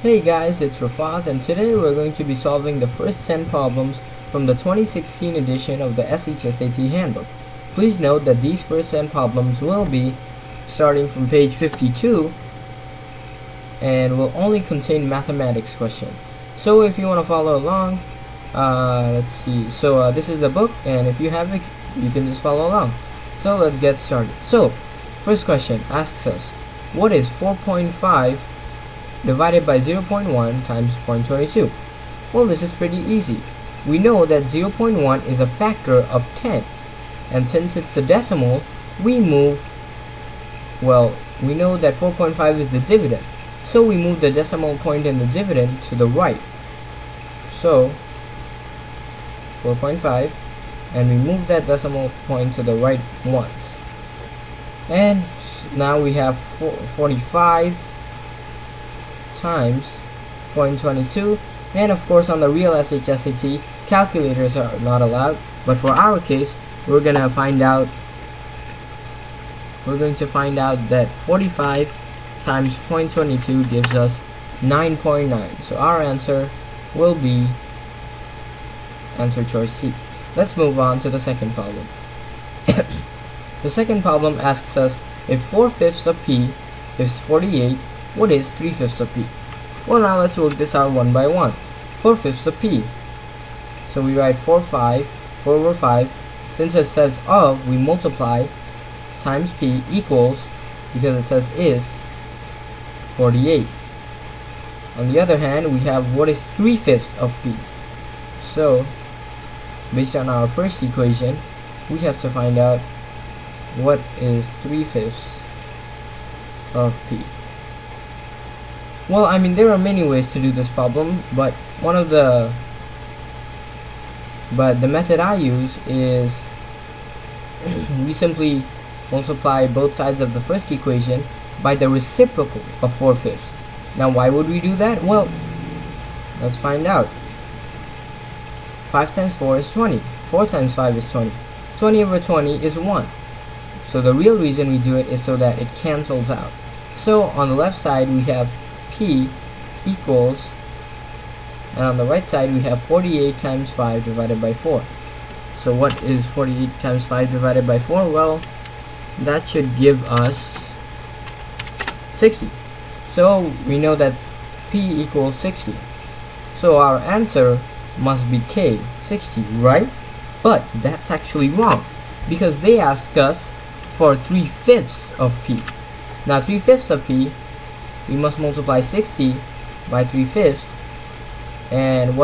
Hey guys, it's Rafat, and today we're going to be solving the first 10 problems from the 2016 edition of the SHSAT Handbook. Please note that these first 10 problems will be starting from page 52 and will only contain mathematics questions. So if you want to follow along, let's see. So this is the book, and if you have it, you can just follow along. So let's get started. So, first question asks us, what is 4.5 divided by 0.1 times 0.22? Well, this is pretty easy. We know that 0.1 is a factor of 10, and since it's a decimal, we know that 4.5 is the dividend, so we move the decimal point in the dividend to the right. So 4.5, and we move that decimal point to the right once, and now we have 45 times 0.22, and of course on the real SHSAT calculators are not allowed, but for our case we're going to find out that 45 times 0.22 gives us 9.9. So our answer will be answer choice C. Let's move on to the second problem. The second problem asks us, if 4/5 of p is 48, what is 3/5 of p? Well, now let's work this out one by one. 4/5 of p. So we write 4 over 5. Since it says of, we multiply times p equals, because it says is, 48. On the other hand, we have what is 3/5 of p. So, based on our first equation, we have to find out what is 3/5 of p. Well, I mean, there are many ways to do this problem, but the method I use is we simply multiply both sides of the first equation by the reciprocal of 4/5. Now, why would we do that? Well, let's find out. 5 times 4 is 20. 4 times 5 is 20. 20 over 20 is 1. So the real reason we do it is so that it cancels out. So on the left side we have p equals, and on the right side we have 48 times 5 divided by 4. So what is 48 times 5 divided by 4? Well, that should give us 60. So we know that p equals 60. So our answer must be K, 60, right? But that's actually wrong, because they ask us for 3/5 of p. Now 3/5 of p, we must multiply 60 by 3/5. And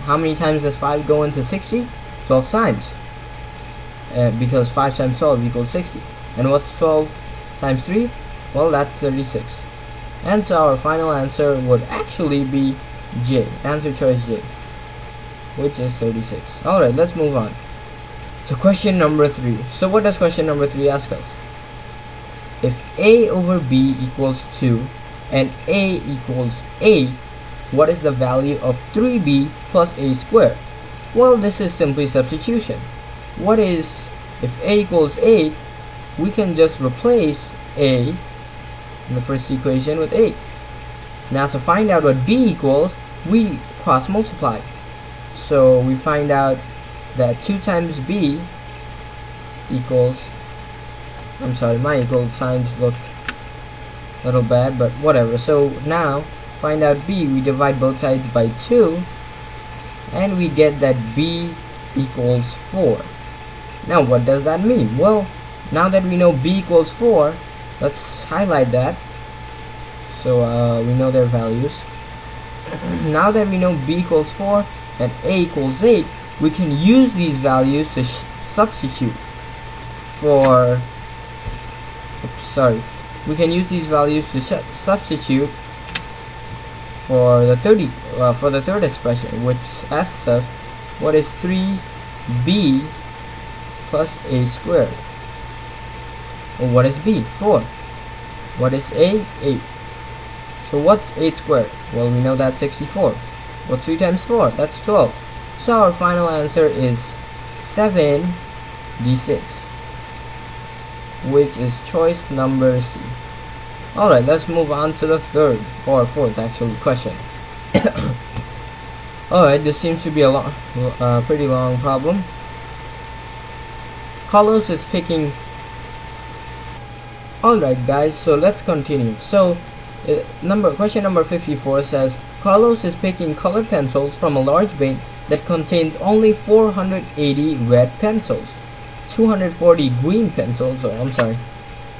how many times does 5 go into 60? 12 times. Because 5 times 12 equals 60. And what's 12 times 3? Well, that's 36. And so our final answer would actually be J, answer choice J, which is 36. Alright, let's move on to question number 3. So what does question number 3 ask us? If a over b equals 2 and a equals 8, what is the value of 3b plus a squared? Well, this is simply substitution. If a equals 8, we can just replace a in the first equation with 8. Now to find out what b equals, we cross multiply. So we find out that 2 times b equals, I'm sorry, my equal signs look a little bad, but whatever. So now, find out b, we divide both sides by 2, and we get that b equals 4. Now what does that mean? Well, now that we know b equals 4, let's highlight that, so we know their values. Now that we know b equals 4 and a equals 8, we can use these values to substitute for substitute for the third expression, which asks us what is 3b plus a squared. Well, what is b? 4. What is a? 8. So what's 8 squared? Well, we know that's 64. What's 3 times 4? That's 12. So our final answer is 7d6, which is choice number C. Alright, let's move on to the third or fourth actually question. Alright, this seems to be a pretty long problem. Carlos is picking. Alright guys, so let's continue. So question number 54 says Carlos is picking colored pencils from a large bin that contains only 480 red pencils, 240 green pencils,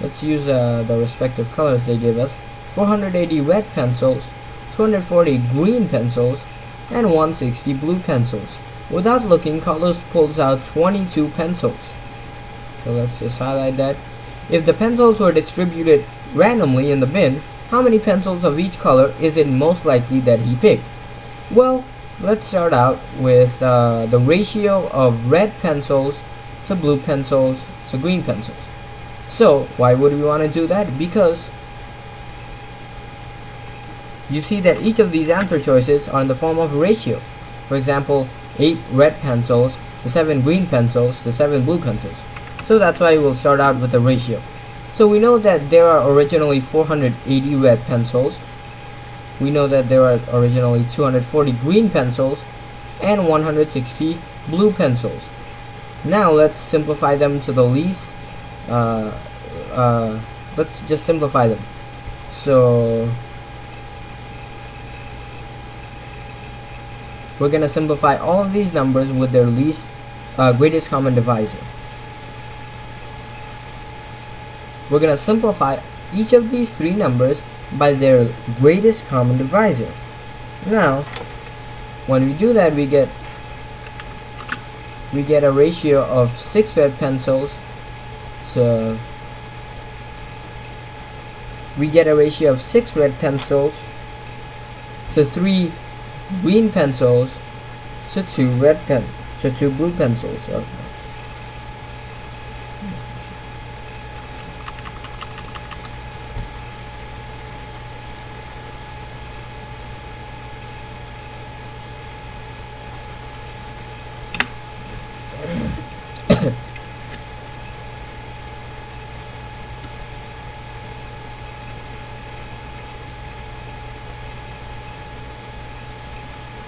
let's use the respective colors they give us. 480 red pencils, 240 green pencils, and 160 blue pencils. Without looking, Carlos pulls out 22 pencils. So let's just highlight that. If the pencils were distributed randomly in the bin, how many pencils of each color is it most likely that he picked? Well, let's start out with the ratio of red pencils to blue pencils to green pencils. So why would we want to do that? Because you see that each of these answer choices are in the form of a ratio. For example, 8 red pencils to 7 green pencils to 7 blue pencils. So that's why we'll start out with the ratio. So we know that there are originally 480 red pencils. We know that there are originally 240 green pencils and 160 blue pencils. Now let's simplify them to the least. Let's just simplify them. So we're gonna simplify all of these numbers with their least greatest common divisor. We're gonna simplify each of these three numbers by their greatest common divisor. Now, when we do that, we get a ratio of 6 red pencils to 3 green pencils to 2 blue pencils. Okay.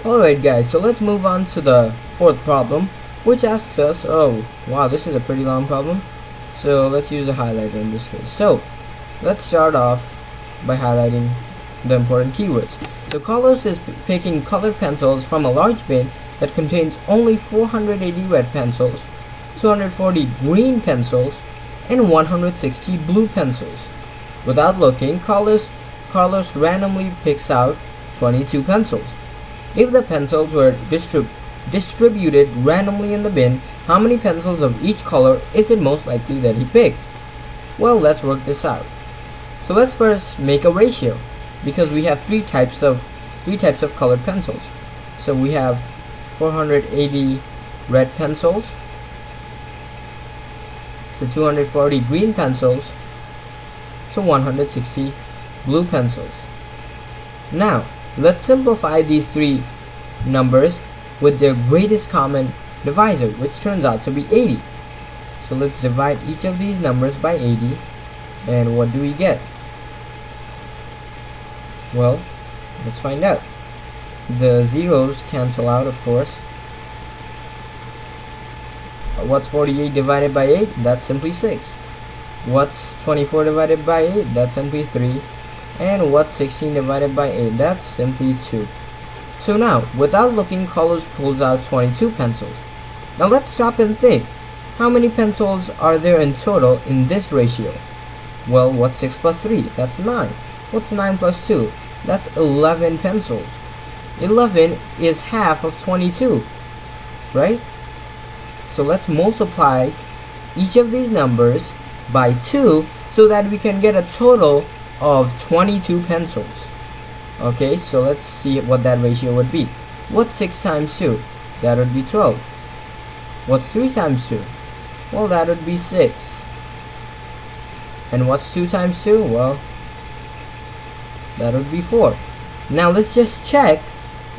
Alright guys, so let's move on to the fourth problem, which asks us, oh wow, this is a pretty long problem, so let's use a highlighter in this case. So let's start off by highlighting the important keywords. So Carlos is picking colored pencils from a large bin that contains only 480 red pencils, 240 green pencils, and 160 blue pencils. Without looking, Carlos randomly picks out 22 pencils. If the pencils were distributed randomly in the bin, how many pencils of each color is it most likely that he picked? Well, let's work this out. So let's first make a ratio, because we have three types of colored pencils. So we have 480 red pencils to 240 green pencils to 160 blue pencils. Now let's simplify these three numbers with their greatest common divisor, which turns out to be 80. So let's divide each of these numbers by 80, and what do we get? Well, let's find out. The zeros cancel out, of course. What's 48 divided by 8? That's simply 6. What's 24 divided by 8? That's simply 3. And what's 16 divided by 8? That's simply 2. So now, without looking, Carlos pulls out 22 pencils. Now let's stop and think. How many pencils are there in total in this ratio? Well, what's 6 plus 3? That's 9. What's 9 plus 2? That's 11 pencils. 11 is half of 22, right? So let's multiply each of these numbers by 2 so that we can get a total of 22 pencils. Okay, so let's see what that ratio would be. What's 6 times 2? That would be 12. What's 3 times 2? Well, that would be 6. And what's 2 times 2? Well, that would be 4. Now let's just check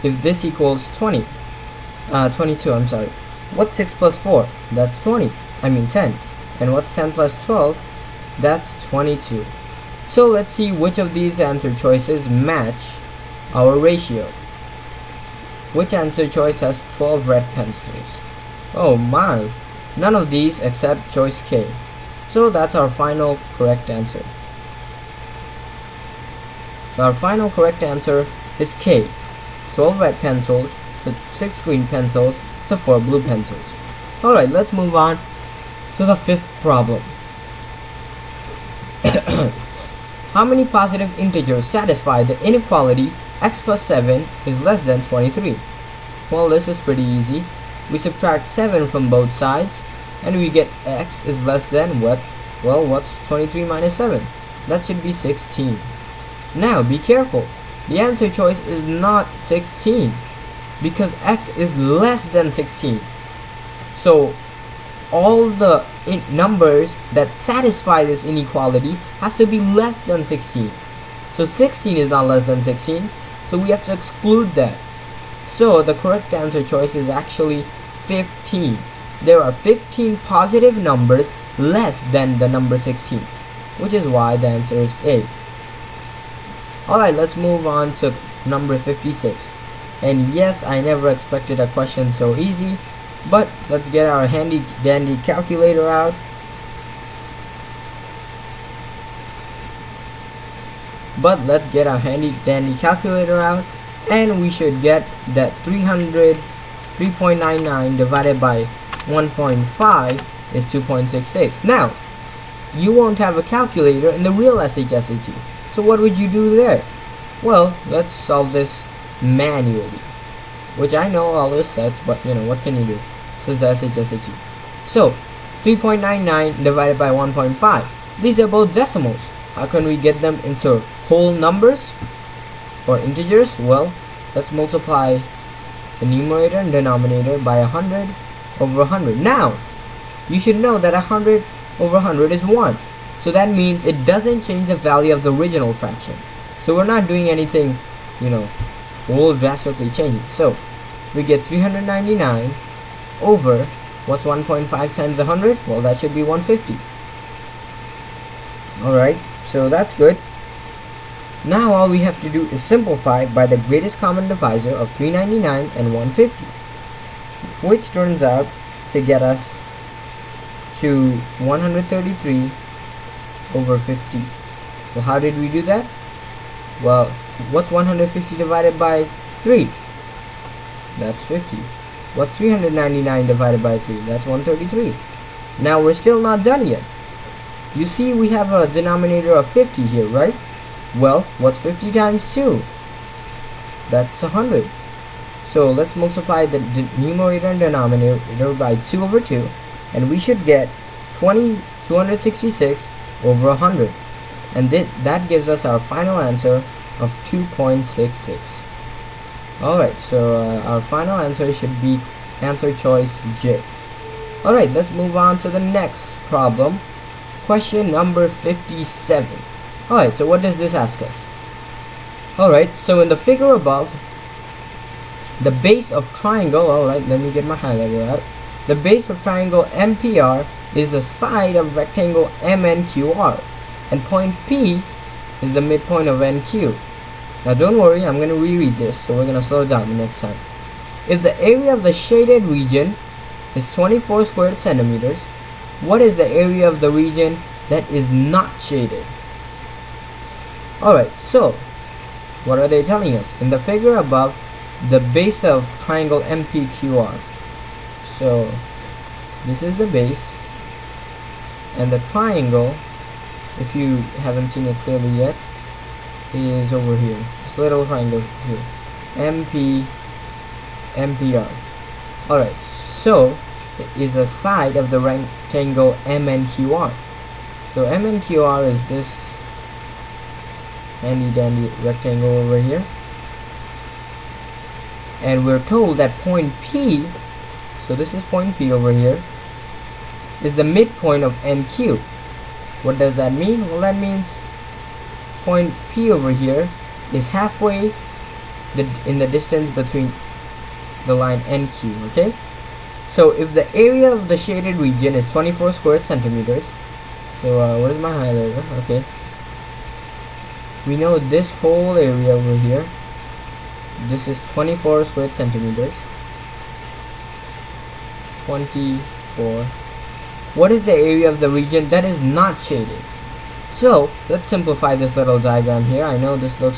if this equals 22, I'm sorry. What's 6 plus 4? That's 10. And what's 10 plus 12? That's 22. So let's see which of these answer choices match our ratio. Which answer choice has 12 red pencils? Oh my, none of these except choice K. So that's our final correct answer. So our final correct answer is K. 12 red pencils, so 6 green pencils, so 4 blue pencils. Alright, let's move on to the fifth problem. How many positive integers satisfy the inequality x plus 7 is less than 23? Well, this is pretty easy. We subtract 7 from both sides and we get x is less than what? Well, what's 23 minus 7? That should be 16. Now be careful. The answer choice is not 16 because x is less than 16. So all the numbers that satisfy this inequality have to be less than 16. So 16 is not less than 16, so we have to exclude that. So the correct answer choice is actually 15. There are 15 positive numbers less than the number 16, which is why the answer is A. Alright, let's move on to number 56. And yes, I never expected a question so easy, but let's get our handy dandy calculator out. And we should get that 3.99 divided by 1.5 is 2.66. Now, you won't have a calculator in the real SHSAT. So what would you do there? Well, let's solve this manually. Which I know all this sets, but you know, what can you do? This is the SHSAT. So, 3.99 divided by 1.5. These are both decimals. How can we get them into whole numbers or integers? Well, let's multiply the numerator and denominator by 100 over 100. Now, you should know that 100 over 100 is 1. So that means it doesn't change the value of the original fraction. So we're not doing anything, you know, we'll drastically change it. So we get 399 over, what's 1.5 times 100? Well, that should be 150. Alright, so that's good. Now all we have to do is simplify by the greatest common divisor of 399 and 150, which turns out to get us to 133 over 50. So how did we do that? Well, what's 150 divided by 3? That's 50. What's 399 divided by 3? That's 133. Now we're still not done yet. You see we have a denominator of 50 here, right? Well, what's 50 times 2? That's 100. So let's multiply the numerator and denominator by 2 over 2, and we should get 266 over 100. And that gives us our final answer of 2.66. Alright, so our final answer should be answer choice J. Alright, let's move on to the next problem. Question number 57. Alright, so what does this ask us? Alright, so in the figure above, the base of triangle, alright, let me get my highlighter out. The base of triangle MPR is the side of rectangle MNQR, and point P is the midpoint of NQ. Now don't worry, I'm going to reread this, so we're going to slow down the next time. If the area of the shaded region is 24 square centimeters, what is the area of the region that is not shaded? Alright, so what are they telling us? In the figure above, the base of triangle MPQR. So this is the base, and the triangle, if you haven't seen it clearly yet, is over here. This little triangle here. MPR. Alright, so it is a side of the rectangle MNQR. So MNQR is this handy dandy rectangle over here, and we're told that point P, so this is point P over here, is the midpoint of NQ. What does that mean? Well, that means point P over here is halfway in the distance between the line NQ, okay? So if the area of the shaded region is 24 square centimeters, so what is my highlighter? Okay, we know this whole area over here, this is 24 square centimeters. 24. What is the area of the region that is not shaded? So let's simplify this little diagram here. I know this looks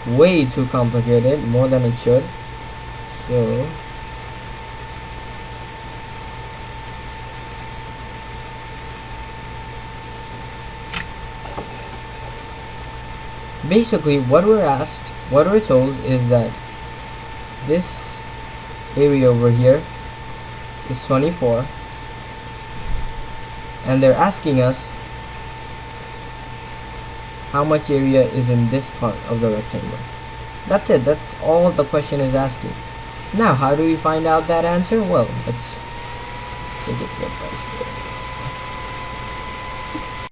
way too complicated, more than it should. So basically what we're told is that this area over here is 24, and they're asking us how much area is in this part of the rectangle. That's it. That's all the question is asking. Now, how do we find out that answer? Well, let's take it step by step.